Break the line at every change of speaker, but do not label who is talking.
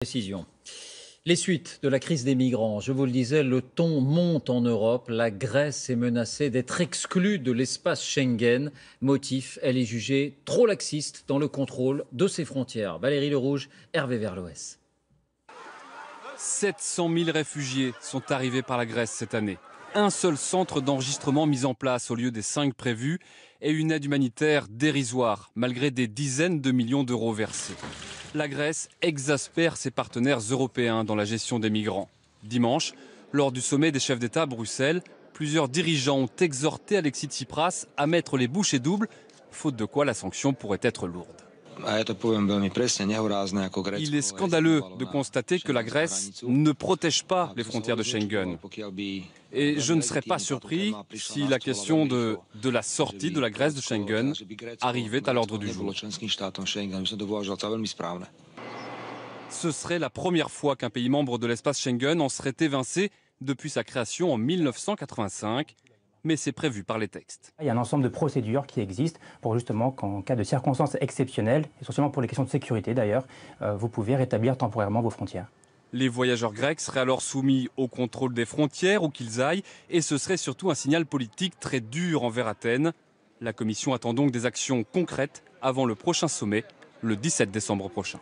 Précision. Les suites de la crise des migrants, je vous le disais, le ton monte en Europe. La Grèce est menacée d'être exclue de l'espace Schengen. Motif, elle est jugée trop laxiste dans le contrôle de ses frontières. Valérie Lerouge, Hervé Verloès.
700 000 réfugiés sont arrivés par la Grèce cette année. Un seul centre d'enregistrement mis en place au lieu des 5 prévus et une aide humanitaire dérisoire, malgré des dizaines de millions d'euros versés. La Grèce exaspère ses partenaires européens dans la gestion des migrants. Dimanche, lors du sommet des chefs d'État à Bruxelles, plusieurs dirigeants ont exhorté Alexis Tsipras à mettre les bouchées doubles, faute de quoi la sanction pourrait être lourde. Il est scandaleux de constater que la Grèce ne protège pas les frontières de Schengen. Et je ne serais pas surpris si la question de la sortie de la Grèce de Schengen arrivait à l'ordre du jour. Ce serait la première fois qu'un pays membre de l'espace Schengen en serait évincé depuis sa création en 1985. Mais c'est prévu par les textes.
Il y a un ensemble de procédures qui existent pour justement qu'en cas de circonstances exceptionnelles, essentiellement pour les questions de sécurité d'ailleurs, vous pouvez rétablir temporairement vos frontières.
Les voyageurs grecs seraient alors soumis au contrôle des frontières où qu'ils aillent et ce serait surtout un signal politique très dur envers Athènes. La Commission attend donc des actions concrètes avant le prochain sommet, le 17 décembre prochain.